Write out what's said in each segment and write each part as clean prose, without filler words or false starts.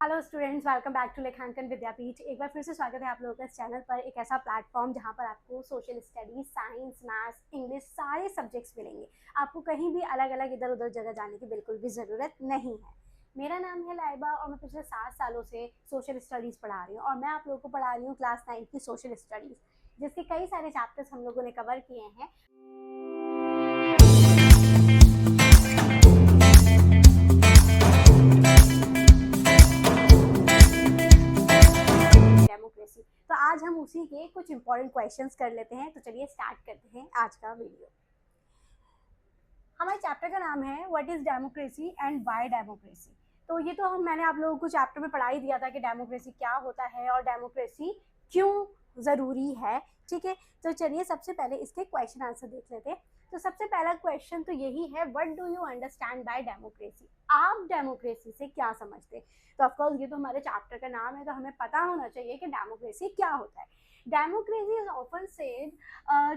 Hello students, welcome back to Lekhankan Vidyapeeth. एक बार फिर से स्वागत है आप लोगों का इस चैनल पर। एक ऐसा प्लेटफॉर्म जहां पर आपको social studies, science, maths, English सारे सब्जेक्ट्स मिलेंगे। आपको कहीं भी अलग अलग इधर उधर जगह जाने की बिल्कुल भी ज़रूरत नहीं है। मेरा नाम है लाइबा और मैं पिछले 7 सालों से सोशल स्टडीज़ पढ़ा रही हूँ और मैं आप लोगों को पढ़ा रही हूँ क्लास 9 की सोशल स्टडीज़, जिसके कई सारे चैप्टर्स हम लोगों ने कवर किए हैं। डेमोक्रेसी, तो आज हम उसी के कुछ इंपॉर्टेंट क्वेश्चंस कर लेते हैं। तो चलिए स्टार्ट करते हैं आज का वीडियो। हमारे चैप्टर का नाम है what is democracy and why democracy. तो ये तो मैंने आप लोगों को चैप्टर में पढ़ा ही दिया था कि डेमोक्रेसी क्या होता है और डेमोक्रेसी क्यों ज़रूरी है। ठीक है, तो चलिए सबसे पहले इसके क्वेश्चन आंसर देख लेते हैं। तो सबसे पहला क्वेश्चन तो यही है, what do you understand by democracy. आप डेमोक्रेसी से क्या समझते हैं? तो ऑफकोर्स ये तो हमारे चैप्टर का नाम है, तो हमें पता होना चाहिए कि डेमोक्रेसी क्या होता है। Democracy is often said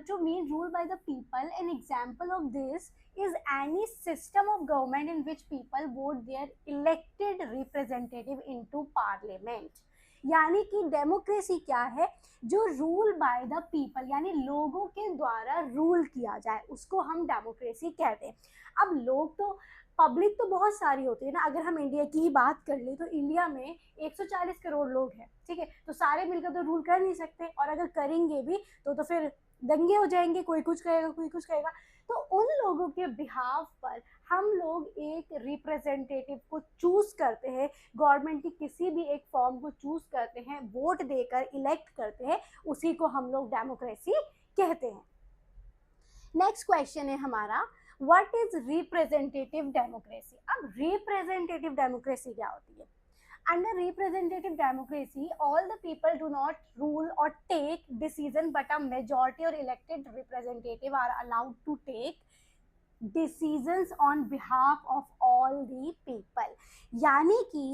to mean rule by the people. An example of this is any system of government in which people vote their elected representative into parliament. यानी कि डेमोक्रेसी क्या है? जो रूल बाय द पीपल, यानी लोगों के द्वारा rule किया जाए, उसको हम डेमोक्रेसी कहते हैं। अब लोग तो पब्लिक तो बहुत सारी होती है ना। अगर हम इंडिया की ही बात कर ले तो इंडिया में 140 करोड़ लोग हैं। ठीक है, तो सारे मिलकर तो रूल कर नहीं सकते, और अगर करेंगे भी तो फिर दंगे हो जाएंगे, कोई कुछ कहेगा कोई कुछ कहेगा। तो उन लोगों के बिहाफ पर हम लोग एक रिप्रेजेंटेटिव को चूज करते हैं, गवर्नमेंट की किसी भी एक फॉर्म को चूज करते हैं, वोट देकर इलेक्ट करते हैं, उसी को हम लोग डेमोक्रेसी कहते हैं। नेक्स्ट क्वेश्चन है हमारा, व्हाट इज रिप्रेजेंटेटिव डेमोक्रेसी। अब रिप्रेजेंटेटिव डेमोक्रेसी क्या होती है? Under representative democracy, all the people do not rule or take decision, but a majority or elected representative are allowed to take decisions on behalf of all the people. यानी कि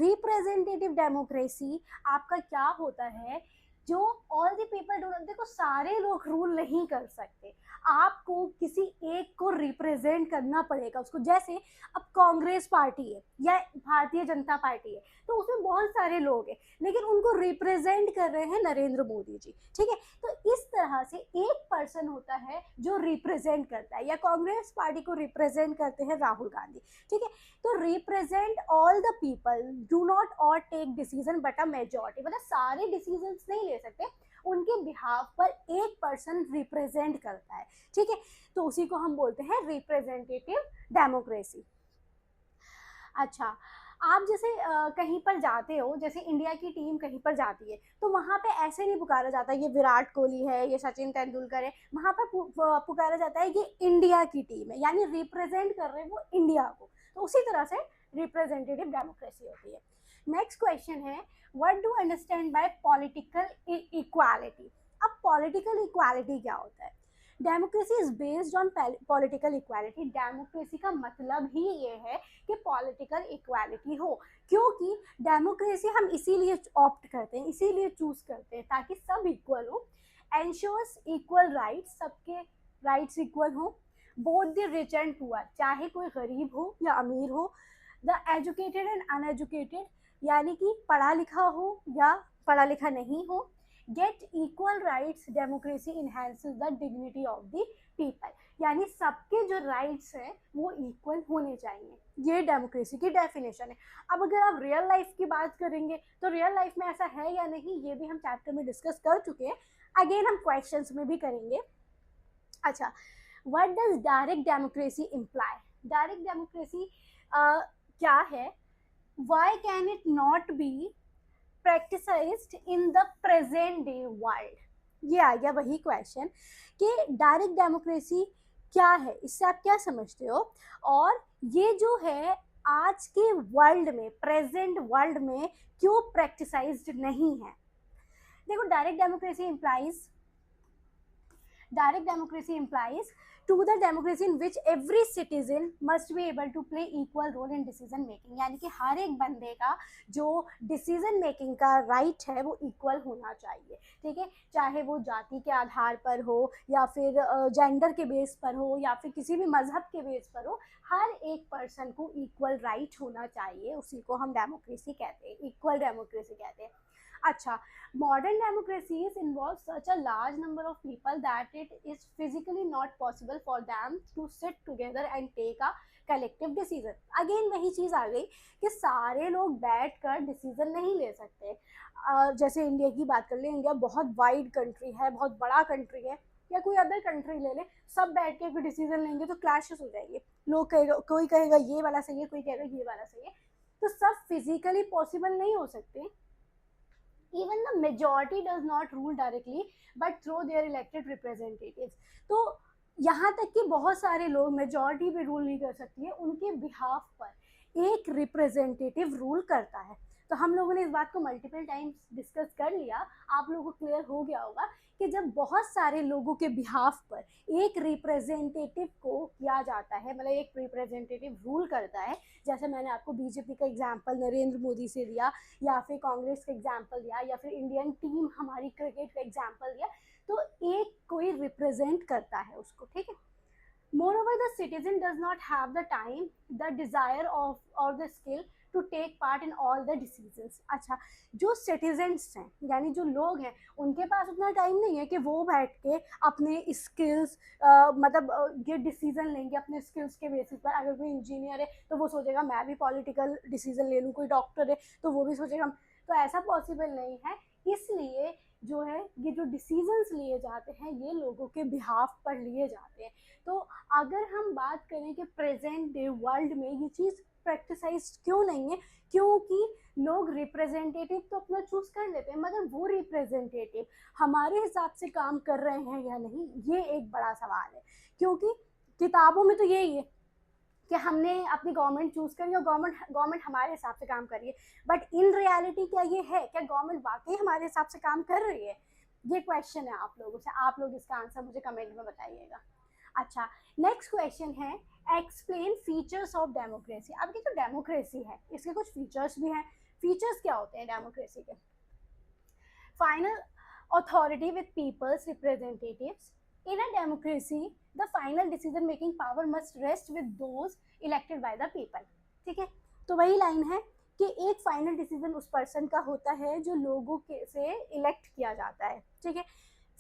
representative democracy आपका क्या होता है? जो all the people do not, देखो सारे लोग रूल नहीं कर सकते, आपको किसी एक को रिप्रेजेंट करना पड़ेगा उसको। जैसे अब कांग्रेस पार्टी है या भारतीय जनता पार्टी है, तो उसमें बहुत सारे लोग हैं, लेकिन उनको रिप्रेजेंट कर रहे हैं नरेंद्र मोदी जी। ठीक है, तो इस तरह से एक पर्सन होता है जो रिप्रेजेंट करता है, या कांग्रेस पार्टी को रिप्रेजेंट करते हैं राहुल गांधी। ठीक है, तो represent all the people, do not or take decision but a majority, मतलब सारे डिसीजन नहीं ले सकते, उनके बिहाफ पर एक पर्सन रिप्रेजेंट करता है। ठीक है, तो उसी को हम बोलते हैं रिप्रेजेंटेटिव डेमोक्रेसी। अच्छा, आप जैसे कहीं पर जाते हो, जैसे इंडिया की टीम कहीं पर जाती है, तो वहाँ पे ऐसे नहीं पुकारा जाता ये विराट कोहली है, ये सचिन तेंदुलकर है। वहाँ पर पुकारा जाता है ये इंडिया की टीम है, यानी रिप्रेजेंट कर रहे हैं वो इंडिया को। तो उसी तरह से रिप्रेजेंटेटिव डेमोक्रेसी होती है। नेक्स्ट क्वेश्चन है, what do understand by political equality. अब पॉलिटिकल इक्वालिटी क्या होता है? Democracy is based on political equality. Democracy का मतलब ही ये है कि पॉलिटिकल इक्वालिटी हो, क्योंकि डेमोक्रेसी हम इसीलिए ऑप्ट करते हैं, इसीलिए चूज करते हैं ताकि सब इक्वल हो। एंश्योर्स इक्वल राइट्स, सबके राइट्स इक्वल हो। Both the rich and poor, चाहे कोई गरीब हो या अमीर हो। द एजुकेटेड एंड अनएजुकेटेड, यानी कि पढ़ा लिखा हो या पढ़ा लिखा नहीं हो। Get equal rights, democracy enhances the dignity of the people, यानी सबके जो राइट्स हैं वो इक्वल होने चाहिए। ये डेमोक्रेसी की डेफिनेशन है। अब अगर आप रियल लाइफ की बात करेंगे तो रियल लाइफ में ऐसा है या नहीं, ये भी हम चैप्टर में डिस्कस कर चुके हैं, अगेन हम क्वेश्चंस में भी करेंगे। अच्छा, what does direct democracy imply. Direct democracy क्या है? Why can it not be practiced in the present day world। ये आ गया वही क्वेश्चन कि डायरेक्ट डेमोक्रेसी क्या है, इससे आप क्या समझते हो, और ये जो है आज के वर्ल्ड में, प्रेजेंट वर्ल्ड में क्यों प्रैक्टिसाइज्ड नहीं है। देखो, direct democracy implies Direct democracy implies to the democracy in which every citizen must be able to play equal role in decision making, यानी कि हर एक बंदे का जो डिसीजन मेकिंग का राइट है वो इक्वल होना चाहिए, ठीक है, चाहे वो जाति के आधार पर हो या फिर जेंडर के बेस पर हो या फिर किसी भी मजहब के बेस पर हो, हर एक पर्सन को इक्वल राइट होना चाहिए, उसी को हम डेमोक्रेसी कहते हैं, इक्वल डेमोक्रेसी कहते हैं। अच्छा, modern democracies involve such a large number of people that it is physically not possible for them to sit together and take a collective decision. Again वही चीज़ आ गई कि सारे लोग बैठ कर डिसीजन नहीं ले सकते। जैसे इंडिया की बात कर ले, इंडिया बहुत वाइड कंट्री है, बहुत बड़ा कंट्री है, या कोई अदर कंट्री ले ले, सब बैठ के कोई डिसीजन लेंगे तो क्लैशेस हो जाएंगे, लोग कहेगा, कोई कहेगा ये वाला सही है, कोई कहेगा ये वाला सही है, तो सब फिजिकली पॉसिबल नहीं हो सकते। Even the majority does not rule directly but through their elected representatives. तो यहाँ तक कि बहुत सारे लोग मेजॉरिटी भी रूल नहीं कर सकती है, उनके बिहाफ पर एक रिप्रेजेंटेटिव रूल करता है। तो हम लोगों ने इस बात को मल्टीपल टाइम्स डिस्कस कर लिया, आप लोगों को क्लियर हो गया होगा कि जब बहुत सारे लोगों के बिहाफ पर एक रिप्रेजेंटेटिव को किया जाता है, मतलब एक रिप्रेजेंटेटिव रूल करता है, जैसे मैंने आपको बीजेपी का एग्जांपल नरेंद्र मोदी से दिया, या फिर कांग्रेस का एग्जांपल दिया, या फिर इंडियन टीम हमारी क्रिकेट का एग्जांपल दिया, तो एक कोई रिप्रेजेंट करता है उसको, ठीक है। Moreover, the citizen does not have the time, the desire of or the skill to take part in all the decisions. अच्छा, जो citizens हैं यानी जो लोग हैं, उनके पास उतना टाइम नहीं है कि वो बैठ के अपने स्किल्स मतलब ये डिसीजन लेंगे अपने स्किल्स के बेसिस पर। अगर कोई इंजीनियर है तो वो सोचेगा मैं भी पॉलिटिकल डिसीजन ले लूँ, कोई डॉक्टर है तो वो भी सोचेगा, तो ऐसा पॉसिबल नहीं है। इसलिए जो है ये जो डिसीजंस लिए जाते हैं ये लोगों के बिहाफ पर लिए जाते हैं। तो अगर हम बात करें कि प्रेजेंट डे वर्ल्ड में ये चीज़ प्रैक्टिसाइज क्यों नहीं है, क्योंकि लोग रिप्रेजेंटेटिव तो अपना चूज कर लेते हैं, मगर वो रिप्रेजेंटेटिव हमारे हिसाब से काम कर रहे हैं या नहीं, ये एक बड़ा सवाल है। क्योंकि किताबों में तो यही है कि हमने अपनी गवर्नमेंट चूज करी और गवर्नमेंट हमारे हिसाब से काम कर रही है, बट इन रियलिटी क्या ये है, क्या गवर्नमेंट वाकई हमारे हिसाब से काम कर रही है? ये क्वेश्चन है आप लोगों से, आप लोग इसका आंसर मुझे कमेंट में बताइएगा। अच्छा, नेक्स्ट क्वेश्चन है एक्सप्लेन फीचर्स ऑफ डेमोक्रेसी। अब ये जो डेमोक्रेसी है इसके कुछ फीचर्स भी हैं। फीचर्स क्या होते हैं डेमोक्रेसी के? Final authority with people's representatives. In a democracy, the final decision making power must rest with those elected by the people. ठीक है, तो वही लाइन है कि एक फाइनल डिसीजन उस पर्सन का होता है जो लोगों के से इलेक्ट किया जाता है, ठीक है।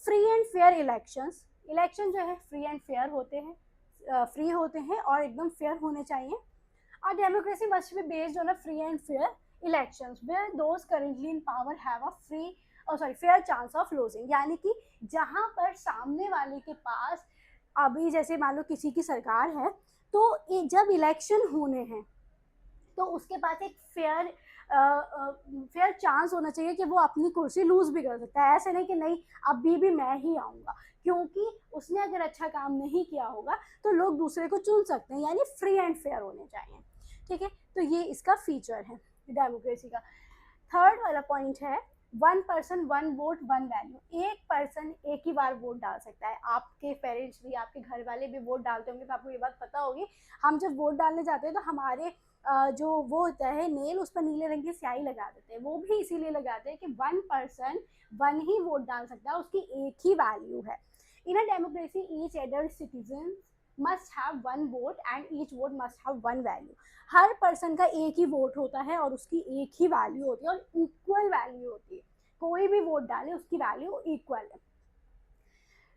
Free and fair elections, election जो है फ्री एंड फेयर होते हैं, फ्री होते हैं और एकदम फेयर होने चाहिए। और democracy must be based on a free and fair elections where those currently in power have a fair chance of losing, यानी कि जहाँ पर सामने वाले के पास अभी जैसे मान लो किसी की सरकार है तो जब इलेक्शन होने हैं तो उसके पास एक फेयर चांस होना चाहिए कि वो अपनी कुर्सी लूज भी कर सकता है। ऐसे नहीं कि नहीं अभी भी मैं ही आऊँगा, क्योंकि उसने अगर अच्छा काम नहीं किया होगा तो लोग दूसरे को चुन सकते हैं, यानी फ्री एंड फेयर होने चाहिए, ठीक है। तो ये इसका फीचर है डेमोक्रेसी का। थर्ड वाला पॉइंट है one person one vote one value. एक पर्सन एक ही बार वोट डाल सकता है। आपके पेरेंट्स भी, आपके घर वाले भी वोट डालते होंगे तो आपको ये बात पता होगी। हम जब वोट डालने जाते हैं तो हमारे जो वो होता है नेल, उस पर नीले रंग की स्याही लगा देते हैं। वो भी इसीलिए लगाते हैं कि वन पर्सन वन ही वोट डाल सकता है, उसकी एक ही वैल्यू है। In a democracy each adult citizen must have one vote and each vote must have one value. हर पर्सन का एक ही वोट होता है और उसकी एक ही वैल्यू होती है और इक्वल वैल्यू होती है। कोई भी वोट डाले उसकी वैल्यू इक्वल है।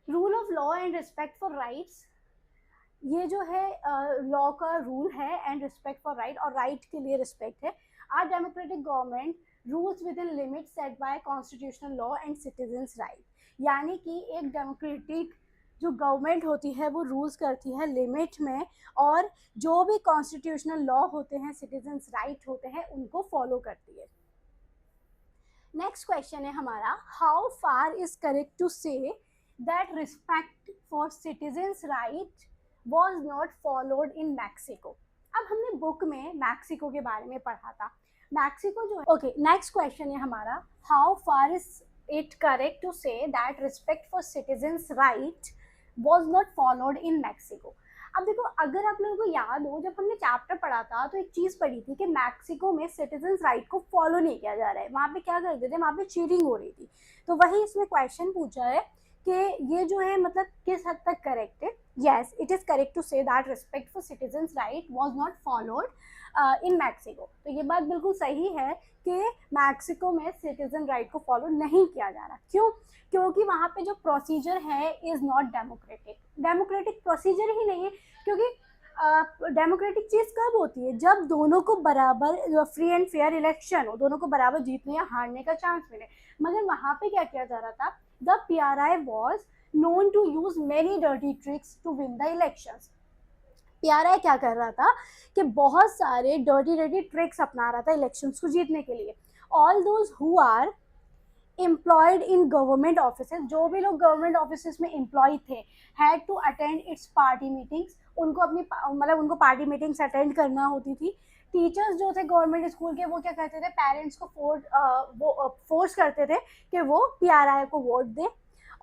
Rule of law and respect for rights, ये जो है लॉ का रूल है एंड रिस्पेक्ट फॉर राइट, और राइट के लिए रिस्पेक्ट है। Are democratic government rules within limit set by constitutional law and citizens right, यानी कि एक डेमोक्रेटिक जो गवर्नमेंट होती है वो रूल्स करती है लिमिट में, और जो भी कॉन्स्टिट्यूशनल लॉ होते हैं, सिटीजन्स राइट होते हैं, उनको फॉलो करती है। नेक्स्ट क्वेश्चन है हमारा, how far is correct to say that respect for citizens right was not followed in Mexico। अब हमने बुक में मैक्सिको के बारे में पढ़ा था। मैक्सिको जो है, ओके, नेक्स्ट क्वेश्चन है हमारा, how far is it correct to say that respect for citizens' right was not followed in Mexico. अब देखो, अगर आप लोगों को याद हो, जब हमने चैप्टर पढ़ा था तो एक चीज़ पढ़ी थी कि मैक्सिको में सिटीजन्स राइट को फॉलो नहीं किया जा रहा है, वहाँ पे क्या करते थे, वहाँ पे चीटिंग हो रही थी। तो वही इसमें क्वेश्चन पूछा है कि ये जो है मतलब किस हद तक करेक्ट है। Yes, it is correct to say that respect for citizens right was not followed in Mexico. तो ये बात बिल्कुल सही है कि मैक्सिको में सिटीजन राइट को फॉलो नहीं किया जा रहा। क्यों? क्योंकि वहाँ पे जो प्रोसीजर है is not democratic. Democratic procedure ही नहीं है, क्योंकि डेमोक्रेटिक चीज़ कब होती है, जब दोनों को बराबर फ्री एंड फेयर इलेक्शन हो, दोनों को बराबर जीतने या हारने का चांस मिले। मगर वहाँ पे क्या किया जा रहा था, the PRI was known to use many dirty tricks to win the elections. PRI क्या कर रहा था कि बहुत सारे डर्टी ट्रिक्स अपना रहा था इलेक्शंस को जीतने के लिए। All those who are employed in government offices, जो भी लोग गवर्नमेंट ऑफिसेज में एम्प्लॉय थे, had to attend its party meetings, उनको अपनी मतलब उनको पार्टी मीटिंग्स अटेंड करना होती थी। टीचर्स जो थे गवर्नमेंट स्कूल के, वो क्या करते थे, पेरेंट्स को फोर्स करते थे कि वो PRI को वोट दें।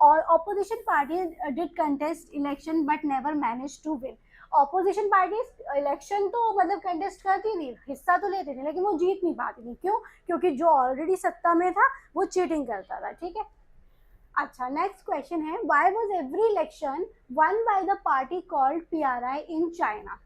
और opposition party did contest election but never manage to win. Opposition party election तो मतलब कंटेस्ट करती थी, हिस्सा तो लेती थी, लेकिन वो जीत नहीं पाती थी। क्यों? क्योंकि जो ऑलरेडी सत्ता में था वो चीटिंग करता था। ठीक है, अच्छा, नेक्स्ट क्वेश्चन है, why was every election won by the party called PRI in China.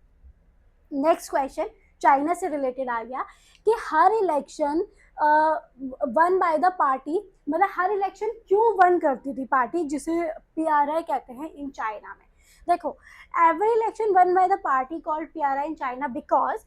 Next question China से रिलेटेड आ गया कि हर election won by the party, मतलब हर इलेक्शन क्यों वन करती थी पार्टी, जिसे PRI कहते हैं इन चाइना में। देखो, every election won by the party called PRI in China because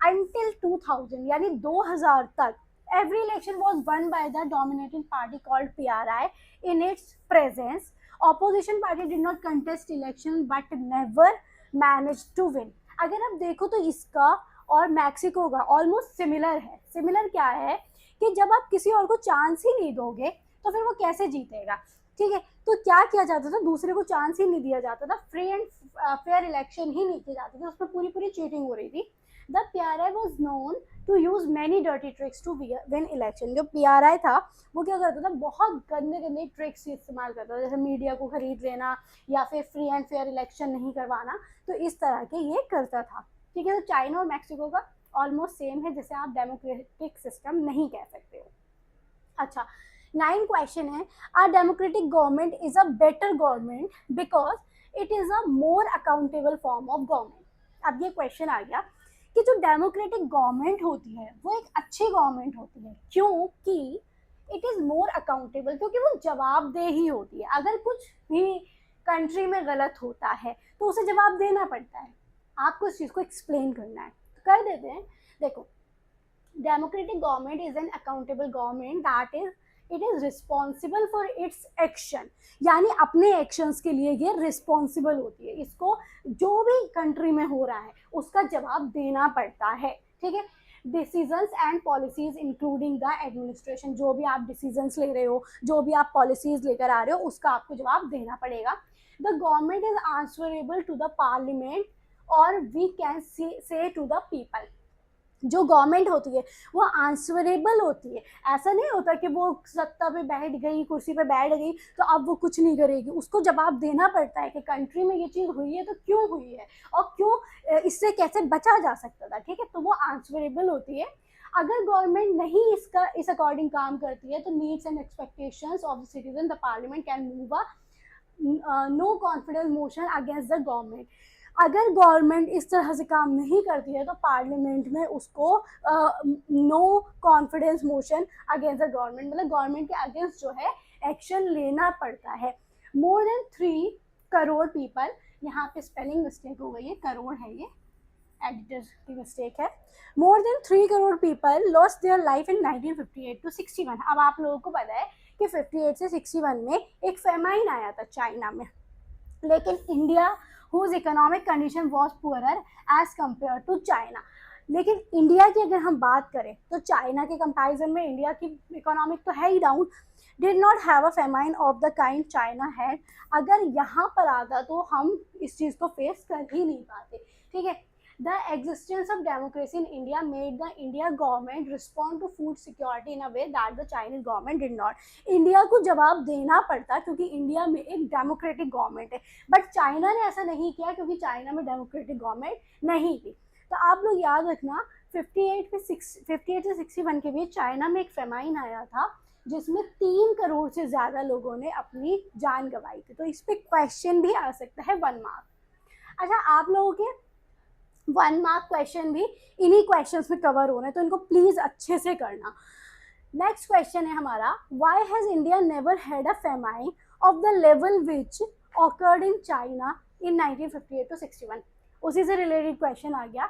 until 2000 यानी 2000 तक every election was won by the dominating party called PRI in its presence. Opposition party did not contest election but never managed to win. अगर आप देखो तो इसका और Mexico का almost similar है। सिमिलर क्या है कि जब आप किसी और को चांस ही नहीं दोगे तो फिर वो कैसे जीतेगा। ठीक है, तो क्या किया जाता था, दूसरे को चांस ही नहीं दिया जाता था, फ्री एंड फेयर इलेक्शन ही नहीं किए जाते थे, उसमें पूरी पूरी चीटिंग हो रही थी। The PRI was known to use many dirty tricks to win election. जो PRI था वो क्या करता था, बहुत गंदे गंदे ट्रिक्स इस्तेमाल करता था, जैसे मीडिया को खरीद लेना या फिर फ्री एंड फेयर इलेक्शन नहीं करवाना, तो इस तरह के ये करता था। ठीक है, तो चाइना और मैक्सिको का ऑलमोस्ट सेम है, जिसे आप डेमोक्रेटिक सिस्टम नहीं कह सकते हो। अच्छा, 9 क्वेश्चन है, are democratic government is a better government because it is a more accountable form of government. अब ये क्वेश्चन आ गया कि जो डेमोक्रेटिक गवर्नमेंट होती है वो एक अच्छी गवर्नमेंट होती है, क्योंकि इट इज़ मोर अकाउंटेबल, क्योंकि वो जवाबदेही होती है। अगर कुछ भी कंट्री में गलत होता है तो उसे जवाब देना पड़ता है, आपको इस चीज़ को एक्सप्लेन करना है, तो कर देते हैं। देखो, democratic government is an accountable government that is it is responsible for its action, यानी अपने एक्शंस के लिए ये रिस्पॉन्सिबल होती है, इसको जो भी कंट्री में हो रहा है उसका जवाब देना पड़ता है। ठीक है, decisions and policies including the administration, जो भी आप डिसीजंस ले रहे हो, जो भी आप पॉलिसीज लेकर आ रहे हो, उसका आपको जवाब देना पड़ेगा। The government is answerable to the parliament और we can say to the people. जो गवर्नमेंट होती है वो आंसरेबल होती है, ऐसा नहीं होता कि वो सत्ता पे बैठ गई, कुर्सी पे बैठ गई तो अब वो कुछ नहीं करेगी, उसको जवाब देना पड़ता है कि कंट्री में ये चीज़ हुई है तो क्यों हुई है और क्यों इससे कैसे बचा जा सकता था। ठीक है, तो वो आंसरेबल होती है। अगर गवर्नमेंट नहीं इस अकॉर्डिंग काम करती है तो needs and expectations of the citizen the parliament can move a no confidence motion against the government. अगर गवर्नमेंट इस तरह से काम नहीं करती है तो पार्लियामेंट में उसको no confidence motion against the government, मतलब गवर्नमेंट के अगेंस्ट जो है एक्शन लेना पड़ता है। मोर देन 3 करोड़ पीपल, यहाँ पे स्पेलिंग मिस्टेक हो गई है, करोड़ है ये, एडिटर की मिस्टेक है। More than 3 crore people lost their life in 1958 to 61। अब आप लोगों को पता है कि 58 से 61 में एक फेमाइन आया था चाइना में, लेकिन India whose economic condition was poorer as compared to China। लेकिन इंडिया की अगर हम बात करें तो चाइना के कंपैरिजन में इंडिया की इकोनॉमिक तो है ही down. Did not have a famine of the kind China had. अगर यहाँ पर आता तो हम इस चीज़ को फेस कर ही नहीं पाते। ठीक है, The existence of democracy in India made the India government respond to food security in a way that the Chinese government did not. India को जवाब देना पड़ता क्योंकि इंडिया में एक डेमोक्रेटिक गवर्नमेंट है, बट चाइना ने ऐसा नहीं किया क्योंकि चाइना में डेमोक्रेटिक गवर्नमेंट नहीं थी। तो आप लोग याद रखना 58 से 61 के बीच चाइना में एक फेमाइन आया था जिसमें 3 करोड़ से ज़्यादा लोगों ने अपनी जान गंवाई थी। तो इस पर क्वेश्चन भी आ सकता है 1 मार्क। अच्छा, आप लोगों के 1 मार्क क्वेश्चन भी इन्हीं क्वेश्चंस में कवर हो रहे हैं, तो इनको प्लीज अच्छे से करना। नेक्स्ट क्वेश्चन है हमारा, why has India never had a famine of the level which occurred in China in 1958 to 61। उसी से रिलेटेड क्वेश्चन आ गया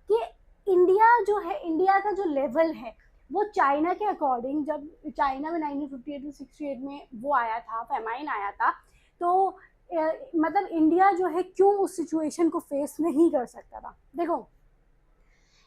कि इंडिया जो है, इंडिया का जो लेवल है वो चाइना के अकॉर्डिंग, जब चाइना में 1958 to 68 में वो आया था, फेमाइन आया था, तो मतलब इंडिया जो है क्यों उस सिचुएशन को फेस नहीं कर सकता था। देखो,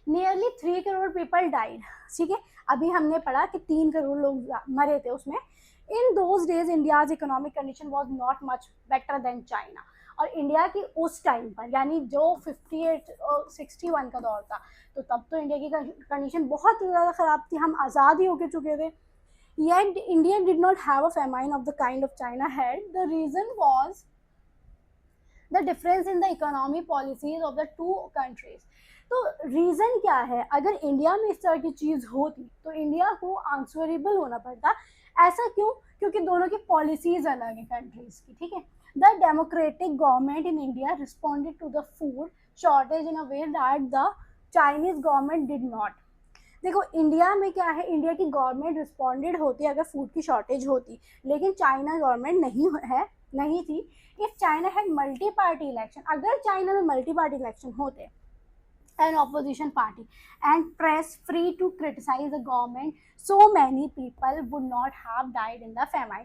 नियरली 3 करोड़ पीपल डाइड, ठीक है, अभी हमने पढ़ा कि 3 करोड़ लोग मरे थे उसमें। In those days India's economic condition was not much better than China. और इंडिया की उस टाइम पर, यानी जो 58 और 61 का दौर था, तो तब तो इंडिया की कंडीशन बहुत ज़्यादा ख़राब थी, हम आज़ाद ही होकर चुके थे। Yet India did not have a famine of the kind of China had. The reason was the difference in the economy policies of the two countries. तो रीज़न क्या है, अगर इंडिया में इस तरह की चीज़ होती तो इंडिया को आंसरेबल होना पड़ता। ऐसा क्यों? क्योंकि दोनों की पॉलिसीज अलग है कंट्रीज की, ठीक है। The democratic government in India responded to the food shortage in a way that the Chinese government did not. देखो, इंडिया में क्या है, इंडिया की गवर्नमेंट रिस्पॉन्डेड होती अगर फूड की शॉर्टेज होती, लेकिन चाइना गवर्नमेंट नहीं थी। If China had multi party election, अगर चाइना में मल्टी पार्टी इलेक्शन होते and opposition party and press free to criticise the government, so many people would not have died in the famine.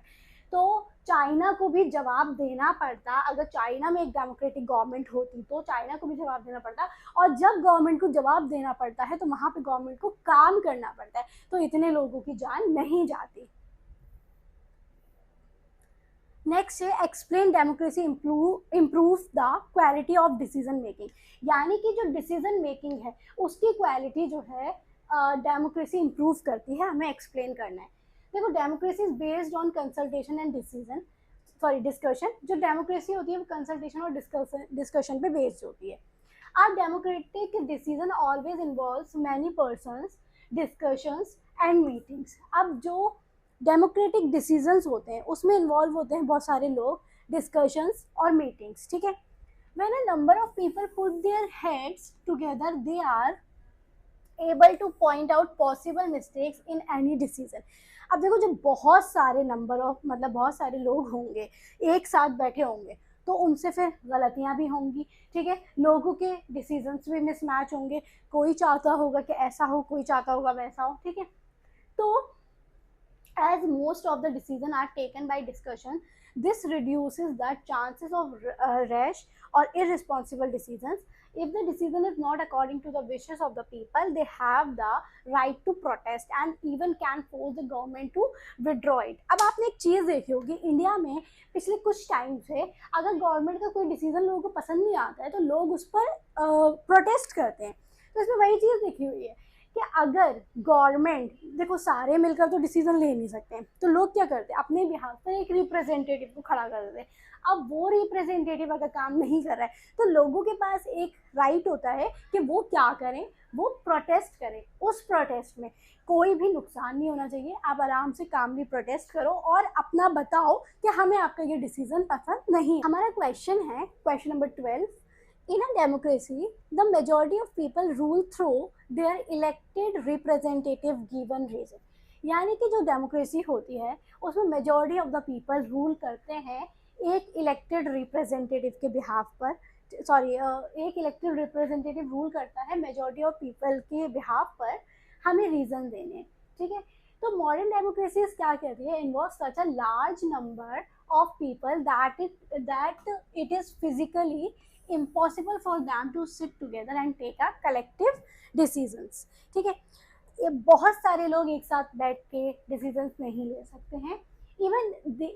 तो China को भी जवाब देना पड़ता, अगर चाइना में एक डेमोक्रेटिक गवर्नमेंट होती तो चाइना को भी जवाब देना पड़ता, और जब गवर्नमेंट को जवाब देना पड़ता है तो वहाँ पे गवर्नमेंट को काम करना पड़ता है, तो इतने लोगों की जान नहीं जाती। नेक्स्ट है, explain democracy improve the quality of decision making. यानी कि जो डिसीजन मेकिंग है उसकी क्वालिटी जो है डेमोक्रेसी इम्प्रूव करती है, हमें एक्सप्लेन करना है। देखो, democracy is based on consultation and discussion. जो डेमोक्रेसी होती है वो कंसल्टेशन और डिस्कशन पे बेस्ड होती है। Are democratic decision always involves many persons, discussions and meetings. अब जो डेमोक्रेटिक डिसीजंस होते हैं उसमें इन्वॉल्व होते हैं बहुत सारे लोग, डिस्कशंस और मीटिंग्स, ठीक है। When a number of people put their heads together, they are able to point out possible mistakes in any decision. अब देखो, जब बहुत सारे नंबर ऑफ, मतलब बहुत सारे लोग होंगे, एक साथ बैठे होंगे, तो उनसे फिर गलतियां भी होंगी, ठीक है। लोगों के डिसीजंस भी मिसमैच होंगे, कोई चाहता होगा कि ऐसा हो, कोई चाहता होगा वैसा हो, ठीक है। तो as most of the decisions are taken by discussion, this reduces the chances of rash or irresponsible decisions. If the decision is not according to the wishes of the people, they have the right to protest and even can force the government to withdraw it. अब आपने एक चीज़ देखी होगी, India में पिछले कुछ time से अगर गवर्नमेंट का कोई डिसीजन लोगों को पसंद नहीं आता है तो लोग उस पर प्रोटेस्ट करते हैं। तो इसमें वही चीज़ देखी हुई है कि अगर गवर्नमेंट, देखो सारे मिलकर तो डिसीजन ले नहीं सकते हैं, तो लोग क्या करते हैं, अपने बिहाफ पर एक रिप्रेजेंटेटिव को खड़ा कर देते हैं। अब वो रिप्रेजेंटेटिव अगर काम नहीं कर रहा है तो लोगों के पास एक राइट होता है कि वो क्या करें, वो प्रोटेस्ट करें। उस प्रोटेस्ट में कोई भी नुकसान नहीं होना चाहिए, आप आराम से कामली प्रोटेस्ट करो और अपना बताओ कि हमें आपका ये डिसीजन पसंद नहीं। हमारा क्वेश्चन है, question number 12, in a democracy, the majority of people rule through their elected representative given reason। यानी कि जो डेमोक्रेसी होती है उसमें majority of the people rule करते हैं एक इलेक्टेड रिप्रेजेंटेटिव के बिहाफ पर, एक इलेक्टेड रिप्रेजेंटेटिव रूल करता है मेजॉरिटी ऑफ पीपल के बिहाफ पर, हमें रीज़न देने, ठीक है। तो मॉडर्न डेमोक्रेसी क्या कहती है, involve such a large number of people that it is physically impossible for them to sit together and take a collective decisions, ठीक है। ये बहुत सारे लोग एक साथ बैठ के डिसीजंस नहीं ले सकते हैं। Even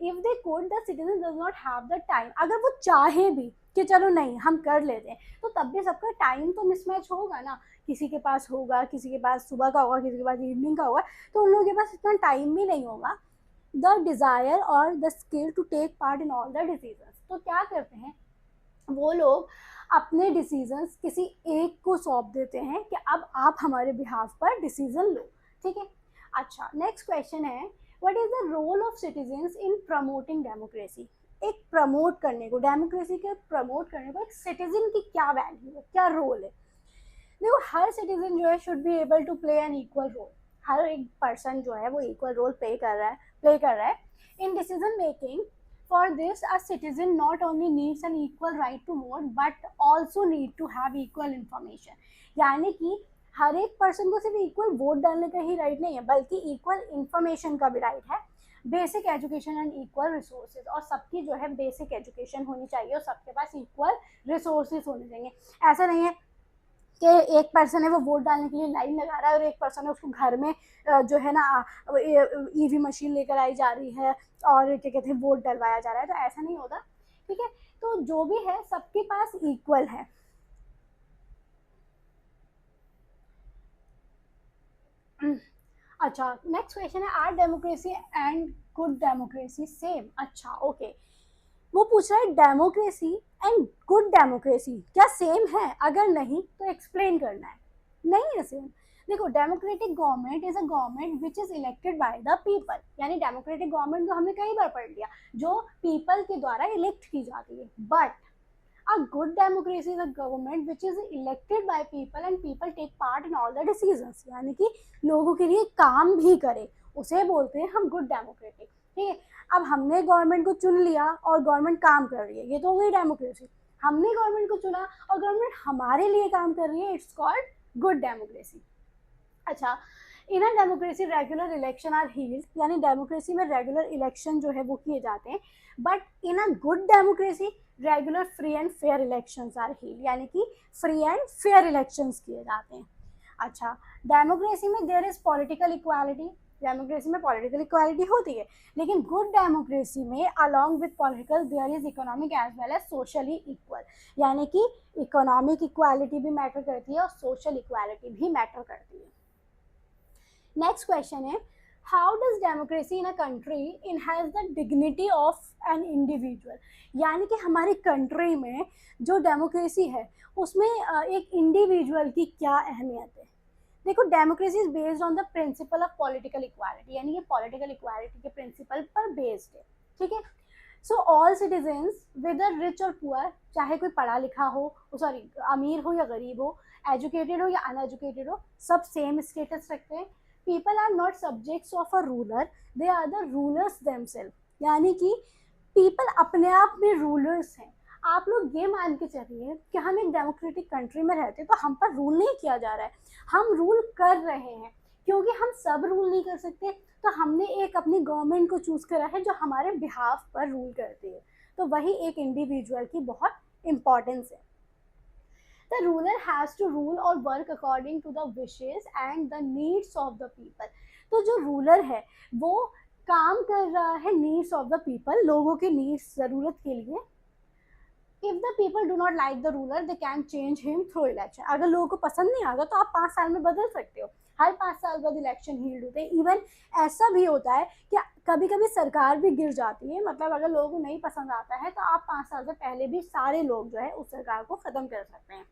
if they could, the citizen does not have the time। अगर वो चाहे भी कि चलो नहीं हम कर लेते हैं, तो तब भी सबका टाइम तो मिसमैच होगा ना, किसी के पास होगा, किसी के पास सुबह का होगा, किसी के पास इवनिंग का होगा, तो उन लोगों के पास इतना टाइम भी नहीं होगा द डिज़ायर और the skill to take part in all the decisions. तो क्या करते हैं वो लोग, अपने डिसीजंस किसी एक को सौंप देते हैं कि अब आप हमारे बिहाफ पर डिसीजन लो, ठीक है। अच्छा, नेक्स्ट क्वेश्चन है, what is the role of citizens in promoting democracy. एक प्रमोट करने को, डेमोक्रेसी के प्रमोट करने को एक सिटीजन की क्या वैल्यू है, क्या रोल है। देखो, हर सिटीजन जो है should be able to play an equal role. हर एक पर्सन जो है वो इक्वल रोल प्ले कर रहा है in decision making. For this a citizen not only needs an equal right to vote but also need to have equal information. यानी कि हर एक पर्सन को सिर्फ इक्वल वोट डालने का ही राइट नहीं है, बल्कि इक्वल इंफॉर्मेशन का भी राइट है, basic education and equal resources. और सबकी जो है बेसिक एजुकेशन होनी चाहिए और सबके पास इक्वल रिसोर्सेज होने चाहिए। ऐसा नहीं है कि एक पर्सन है वो वोट डालने के लिए लाइन लगा रहा है और एक पर्सन है उसको घर में जो है ना ईवी मशीन लेकर आई जा रही है और क्या कहते हैं वोट डलवाया जा रहा है, तो ऐसा नहीं होता, ठीक है। तो जो भी है सबके पास इक्वल है। अच्छा, नेक्स्ट क्वेश्चन है, are democracy and good democracy same. अच्छा, ओके, वो पूछ रहा है डेमोक्रेसी एंड गुड डेमोक्रेसी क्या सेम है, अगर नहीं तो एक्सप्लेन करना है। नहीं है सेम। देखो, democratic government is a government which is elected by the people. यानी डेमोक्रेटिक गवर्नमेंट तो हमने कई बार पढ़ लिया, जो पीपल के द्वारा इलेक्ट की जाती है। But a good democracy is a government which is elected by people and people take part in all the decisions। यानी कि लोगों के लिए काम भी करे, उसे बोलते हैं हम गुड डेमोक्रेटिक, ठीक है। अब हमने गवर्नमेंट को चुन लिया और गवर्नमेंट काम कर रही है, ये तो हो गई डेमोक्रेसी। हमने गवर्नमेंट को चुना और गवर्नमेंट हमारे लिए काम कर रही है, इट्स कॉल्ड गुड डेमोक्रेसी। अच्छा, in a democracy regular election are held. यानी डेमोक्रेसी में रेगुलर इलेक्शन जो है वो किए जाते हैं, but in a good democracy regular free and fair elections are held. यानी कि फ्री एंड फेयर इलेक्शंस किए जाते हैं। अच्छा, डेमोक्रेसी में there is political equality. Democracy में पॉलिटिकल इक्वालिटी होती है, लेकिन गुड डेमोक्रेसी में along with political there is economic as well as socially equal. यानी कि इकोनॉमिक इक्वालिटी भी मैटर करती है और सोशल इक्वालिटी भी मैटर करती है। नेक्स्ट क्वेश्चन है, how does democracy in a country enhance the dignity of an individual. यानी कि हमारी कंट्री में जो डेमोक्रेसी है उसमें एक इंडिविजुअल की क्या अहमियत है। देखो, democracy is based on the principle of political equality. यानी ये पॉलिटिकल इक्वालिटी के प्रिंसिपल पर बेस्ड है, ठीक है। So all citizens whether rich or poor, चाहे कोई पढ़ा लिखा हो, सॉरी अमीर हो या गरीब हो, एजुकेटेड हो या अनएजुकेटेड हो, सब सेम स्टेटस रखते हैं। People are not subjects of a ruler, they are the rulers themselves. यानी कि पीपल अपने आप में रूलर्स हैं। आप लोग ये मान के चलिए कि हम एक डेमोक्रेटिक कंट्री में रहते हैं तो हम पर रूल नहीं किया जा रहा है, हम रूल कर रहे हैं। क्योंकि हम सब रूल नहीं कर सकते, तो हमने एक अपनी गवर्नमेंट को चूज करा है जो हमारे बिहाफ पर रूल करती है। तो वही एक इंडिविजुअल की बहुत इंपॉर्टेंस है। The ruler has to rule or work according to the wishes and the needs of the people। तो जो रूलर है वो काम कर रहा है नीड्स ऑफ द पीपल, लोगों के नीड्स, जरूरत के लिए। If the people do not like the ruler they can change him through election. अगर लोगों को पसंद नहीं आएगा तो आप 5 साल में बदल सकते हो। हर 5 साल बाद इलेक्शन हील्ड होते हैं। इवन ऐसा भी होता है कि कभी कभी सरकार भी गिर जाती है, मतलब अगर लोगों को नहीं पसंद आता है तो आप 5 साल से पहले भी सारे लोग जो है उस सरकार को खत्म कर सकते हैं।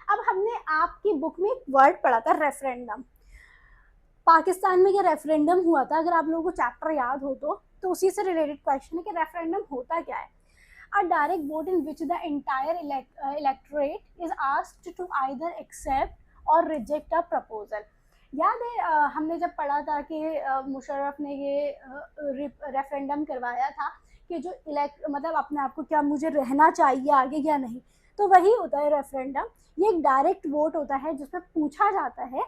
अब हमने आपकी बुक में एक वर्ड पढ़ा था, रेफरेंडम। पाकिस्तान में क्या रेफरेंडम हुआ था, अगर आप लोगों को चैप्टर याद हो तो उसी से रिलेटेड क्वेश्चन है कि रेफरेंडम होता क्या है। A direct vote in which the entire electorate is asked to either accept or reject a proposal. याद है हमने जब पढ़ा था कि मुशर्रफ ने ये रेफरेंडम करवाया था कि जो मतलब अपने आप को क्या मुझे रहना चाहिए आगे या नहीं। तो वही होता है रेफरेंडम। ये एक डायरेक्ट वोट होता है जिसमें पूछा जाता है,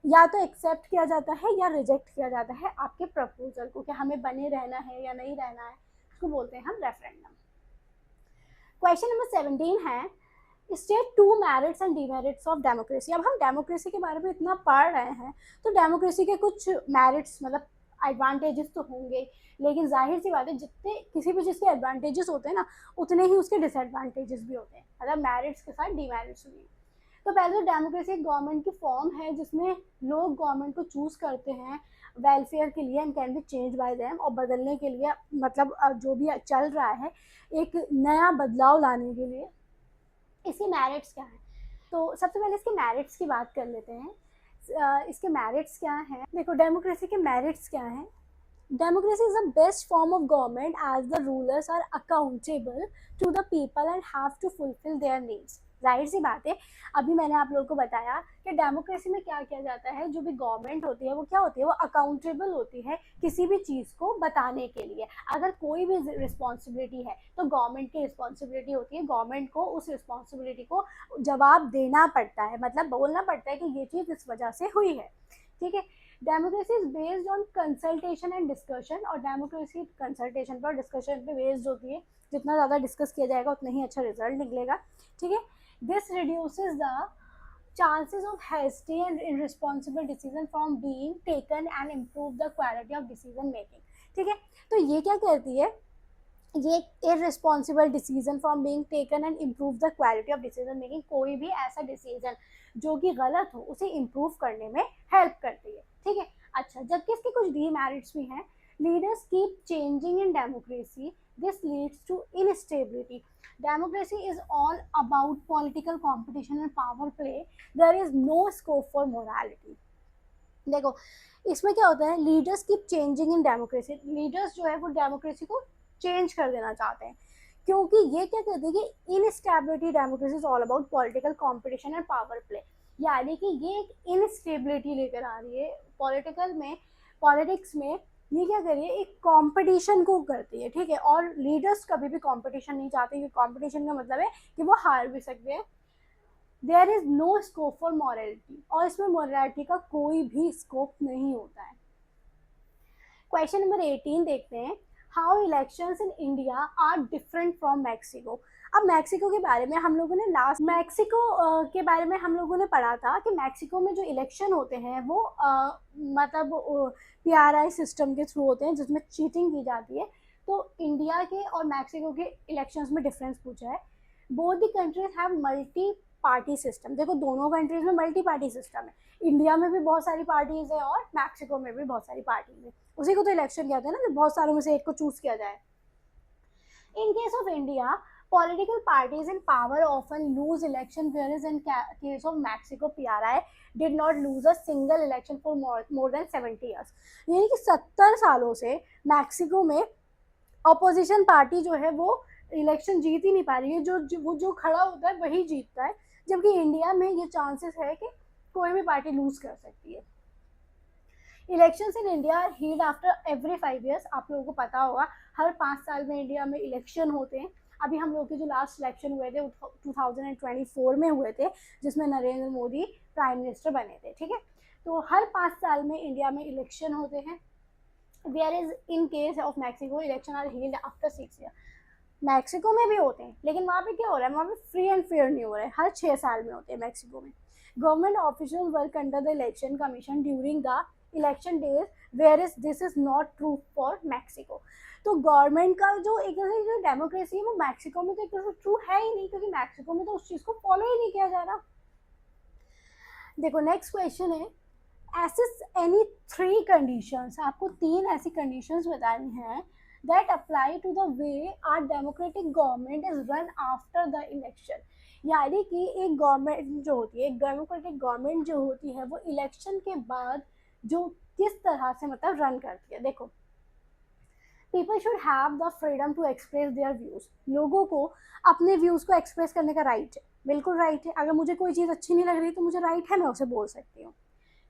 या तो एक्सेप्ट किया जाता है या रिजेक्ट किया जाता है आपके प्रपोजल को कि हमें बने रहना है या नहीं रहना है, उसको बोलते हैं हम रेफरेंडम। क्वेश्चन नंबर 17 है, state 2 merits and demerits of democracy. अब हम डेमोक्रेसी के बारे में इतना पढ़ रहे हैं तो डेमोक्रेसी के कुछ मेरिट्स, मतलब एडवांटेजेस तो होंगे, लेकिन जाहिर सी बात है जितने किसी भी चीज़ के एडवांटेजेस होते हैं ना, उतने ही उसके डिसएडवांटेजेस भी होते हैं, मतलब मेरिट्स के साथ डिमेरिट्स भी। तो पहले तो डेमोक्रेसी एक गवर्नमेंट की फॉर्म है जिसमें लोग गवर्नमेंट को चूज़ करते हैं वेलफेयर के लिए and can be change bye them, और बदलने के लिए, मतलब जो भी चल रहा है एक नया बदलाव लाने के लिए। इसके मेरिट्स क्या हैं? तो सबसे पहले इसके मेरिट्स की बात कर लेते हैं। इसके मेरिट्स क्या हैं? देखो डेमोक्रेसी के मेरिट्स क्या हैं। Democracy is the best form of government as the rulers are accountable to the people and have to fulfill their needs. जाहिर सी बात है, अभी मैंने आप लोगों को बताया कि डेमोक्रेसी में क्या किया जाता है, जो भी गवर्नमेंट होती है वो क्या होती है, वो अकाउंटेबल होती है किसी भी चीज़ को बताने के लिए। अगर कोई भी रिस्पॉन्सिबिलिटी है तो गवर्नमेंट की रिस्पॉन्सिबिलिटी होती है, गवर्नमेंट को उस रिस्पॉन्सिबिलिटी को जवाब देना पड़ता है, मतलब बोलना पड़ता है कि ये चीज़ इस वजह से हुई है, ठीक है। Democracy is based on consultation and discussion, और डेमोक्रेसी कंसल्टेशन पर डिस्कशन पे बेस्ड होती है, जितना ज़्यादा डिस्कस किया जाएगा उतना ही अच्छा रिजल्ट निकलेगा, ठीक है। This reduces the chances of hasty and irresponsible decision from being taken and improve the quality of decision making, ठीक है। तो ये क्या करती है, ये irresponsible decision from being taken and improve the quality of decision making, कोई भी ऐसा डिसीजन जो कि गलत हो उसे इम्प्रूव करने में हेल्प करती है, ठीक है। अच्छा, जबकि इसके कुछ डीमेरिट्स भी हैं। Leaders keep changing in democracy, this leads to instability. Democracy is all about political competition and power play, there is no scope for morality. देखो इसमें क्या होता है, leaders keep changing in democracy, leaders जो है वो डेमोक्रेसी को change कर देना चाहते हैं, क्योंकि ये क्या कहते हैं कि instability, democracy is all about political competition and power play, यानी कि ये एक इनस्टेबिलिटी लेकर आ रही है पॉलिटिकल में, पॉलिटिक्स में ये क्या कर रही है, एक कंपटीशन को करती है, ठीक है। और लीडर्स कभी भी कंपटीशन नहीं चाहते, क्योंकि कंपटीशन का मतलब है कि वो हार भी सकते हैं। There is no scope for morality, और इसमें मॉरलिटी का कोई भी स्कोप नहीं होता है। क्वेश्चन नंबर 18 देखते हैं, how elections in India are different from Mexico. अब मैक्सिको के बारे में हम लोगों ने के बारे में हम लोगों ने पढ़ा था कि मैक्सिको में जो इलेक्शन होते हैं वो मतलब PRI सिस्टम के थ्रू होते हैं, जिसमें चीटिंग की जाती है। तो इंडिया के और मैक्सिको के इलेक्शंस में डिफरेंस पूछा है। Both the countries have multi party system. देखो दोनों कंट्रीज में मल्टी पार्टी सिस्टम है, इंडिया में भी बहुत सारी पार्टीज है और मैक्सिको में भी बहुत सारी पार्टीज है, उसी को तो इलेक्शन कहते हैं ना, जब बहुत सारों में से एक को चूज किया जाए। इन case of India, political parties in power often lose election, whereas in case of Mexico, PRI did not lose a single election for more than 70 years। यानी कि 70 सालों से मैक्सिको में अपोजिशन पार्टी जो है वो इलेक्शन जीत ही नहीं पा रही है, जो खड़ा होता है वही जीतता है, जबकि इंडिया में ये चांसेस है कि कोई भी पार्टी लूज कर सकती है। Elections in India are held after every 5 years। आप लोगों को पता होगा हर 5 साल में इंडिया में इलेक्शन होते हैं। अभी हम लोग के जो लास्ट इलेक्शन हुए थे 2024 में हुए थे, जिसमें नरेंद्र मोदी प्राइम मिनिस्टर बने थे, ठीक है। तो हर 5 साल में इंडिया में इलेक्शन होते हैं। Where is in case of Mexico, election are held after 6 years। Mexico में भी होते हैं, लेकिन वहाँ पे क्या हो रहा है, वहाँ पे फ्री एंड फेयर नहीं हो रहा है, हर 6 साल में होते हैं मैक्सिको में। Government official work under the election commission during the election days, where is this is not true for Mexico. तो गवर्नमेंट का जो एक तरह से जो डेमोक्रेसी है वो मैक्सिको में तो एक तरह से ट्रू है ही नहीं, क्योंकि मैक्सिको में तो उस चीज़ को फॉलो ही नहीं किया जा रहा। देखो नेक्स्ट क्वेश्चन है, एसेस एनी 3 कंडीशंस। आपको 3 ऐसी कंडीशंस बतानी हैं that apply to the way our democratic government is run after the election। यानी कि एक गवर्नमेंट जो होती है, एक डेमोक्रेटिक गवर्नमेंट जो होती है, वो इलेक्शन के बाद जो किस तरह से मतलब रन करती है। देखो people should have the freedom to express their views. लोगों को अपने व्यूज को एक्सप्रेस करने का राइट है, बिल्कुल राइट है। अगर मुझे कोई चीज़ अच्छी नहीं लग रही तो मुझे राइट है, मैं उसे बोल सकती हूँ,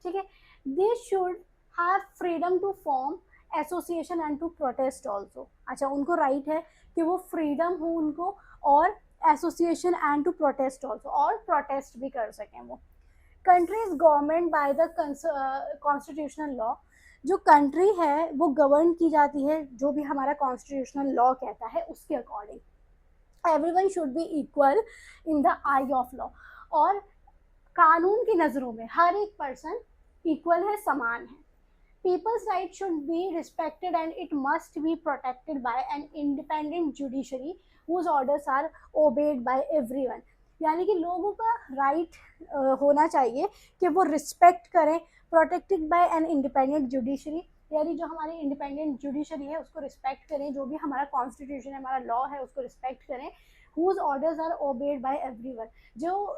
ठीक है। They should have freedom to form association and to protest also. अच्छा, उनको राइट है कि वो फ्रीडम हो उनको, और association and to protest also, और प्रोटेस्ट भी कर सकें वो। Country is government by the constitutional law. जो कंट्री है वो गवर्न की जाती है जो भी हमारा कॉन्स्टिट्यूशनल लॉ कहता है उसके according. Everyone should be equal in the I of law, और कानून की नज़रों में हर एक पर्सन इक्वल है, समान है। People's rights should be respected and it must be protected by an independent judiciary whose orders are obeyed by everyone. यानी कि लोगों का राइट होना चाहिए कि वो रिस्पेक्ट करें, protected by an independent judiciary, यानी जो हमारी इंडिपेंडेंट जुडिशरी है उसको रिस्पेक्ट करें, जो भी हमारा कॉन्स्टिट्यूशन है, हमारा लॉ है, उसको रिस्पेक्ट करें. Whose orders are obeyed by everyone,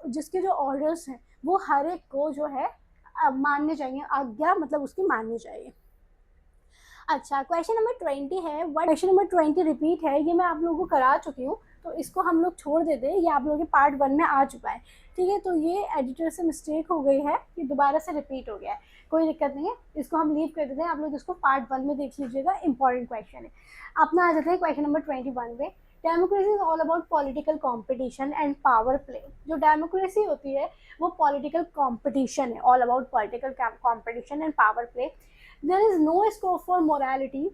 जिसके जो ऑर्डर्स हैं वो हर एक को जो है मानने चाहिए, आज्ञा मतलब उसकी माननी चाहिए. अच्छा, क्वेश्चन नंबर 20 है. क्वेश्चन नंबर 20 रिपीट है, ये मैं आप लोगों को करा चुकी हूँ, तो इसको हम लोग छोड़ देते हैं, ये आप लोगों के पार्ट 1 में आ चुका है. ठीक है, तो ये एडिटर से मिस्टेक हो गई है, ये दोबारा से रिपीट हो गया है, कोई दिक्कत नहीं है, इसको हम लीव कर देते हैं, आप लोग इसको पार्ट 1 में देख लीजिएगा, इंपॉर्टेंट क्वेश्चन है. अपना आ जाते हैं क्वेश्चन नंबर 21 में. Democracy is all about political competition and power play. जो डेमोक्रेसी होती है वो पॉलिटिकल कॉम्पिटिशन है, all about political competition and power play. There is no scope for morality,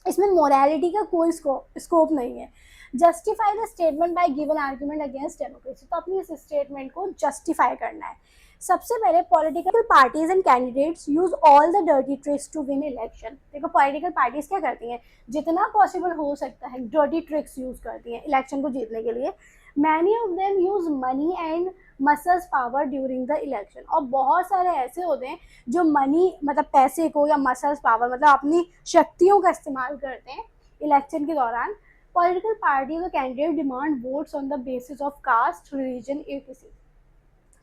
इसमें मोरालिटी का कोई स्कोप नहीं है. Justify the statement by given argument against democracy, तो अपनी इस स्टेटमेंट को जस्टिफाई करना है. सबसे पहले political parties and candidates use all the dirty tricks to win election. देखो पॉलिटिकल पार्टीज क्या करती हैं, जितना पॉसिबल हो सकता है डर्टी ट्रिक्स यूज करती हैं इलेक्शन को जीतने के लिए. Many of them use money and muscles power during the election, और बहुत सारे ऐसे होते हैं जो मनी मतलब पैसे को या मसल्स पावर मतलब अपनी शक्तियों का इस्तेमाल करते हैं इलेक्शन के दौरान. पॉलिटिकल पार्टीज और candidate demand votes on the basis of caste, religion, etc.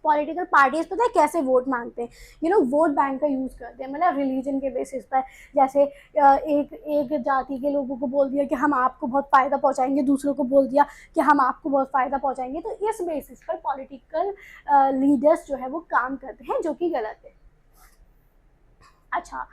Political parties पता है कैसे वोट मांगते हैं, वोट बैंक का यूज़ करते हैं, मतलब रिलीजन के बेसिस पर. जैसे एक जाति के लोगों को बोल दिया कि हम आपको बहुत फ़ायदा पहुंचाएंगे, दूसरों को बोल दिया कि हम आपको बहुत फ़ायदा पहुंचाएंगे, तो इस बेसिस पर पॉलिटिकल लीडर्स जो है वो काम करते हैं, जो कि गलत है. अच्छा,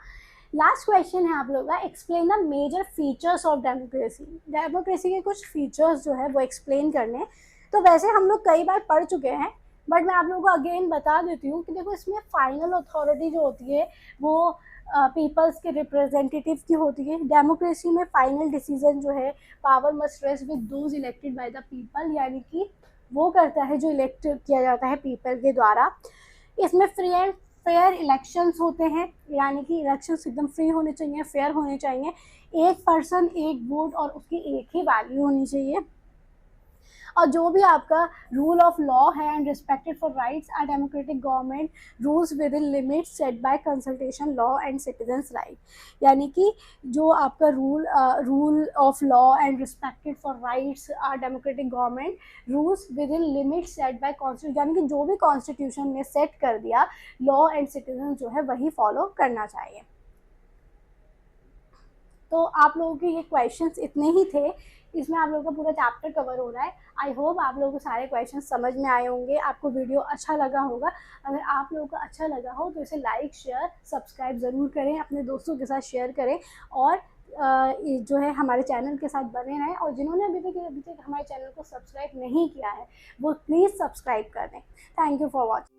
लास्ट क्वेश्चन है आप लोगों का, explain the major features of democracy. Democracy के कुछ फीचर्स जो है वो एक्सप्लेन करने. तो वैसे हम लोग कई बार पढ़ चुके हैं, बट मैं आप लोगों को अगेन बता देती हूँ कि देखो इसमें फाइनल अथॉरिटी जो होती है वो पीपल्स के रिप्रेजेंटेटिव की होती है. डेमोक्रेसी में फाइनल डिसीजन जो है power must rest with those elected by the people, यानी कि वो करता है जो इलेक्ट किया जाता है पीपल के द्वारा. इसमें फ्री एंड फेयर इलेक्शंस होते हैं, यानी कि इलेक्शंस एकदम फ्री होने चाहिए, फेयर होने चाहिए. एक पर्सन एक वोट और उसकी एक ही वैल्यू होनी चाहिए. और जो भी आपका रूल ऑफ लॉ है and respected for rights are democratic government rules within limits set by consultation law and citizens right. यानी कि जो आपका rule of law and respected for rights are democratic government rules within limits set by constitution, यानी कि जो भी constitution ने set कर दिया लॉ एंड सिटीजन जो है वही फॉलो करना चाहिए. तो आप लोगों के ये क्वेश्चंस इतने ही थे, इसमें आप लोगों का पूरा चैप्टर कवर हो रहा है. आई होप आप लोगों को सारे क्वेश्चन समझ में आए होंगे, आपको वीडियो अच्छा लगा होगा. अगर आप लोगों को अच्छा लगा हो तो इसे लाइक शेयर सब्सक्राइब ज़रूर करें, अपने दोस्तों के साथ शेयर करें, और जो है हमारे चैनल के साथ बने रहें. और जिन्होंने अभी तक हमारे चैनल को सब्सक्राइब नहीं किया है वो प्लीज़ सब्सक्राइब कर दें. Thank you for watching.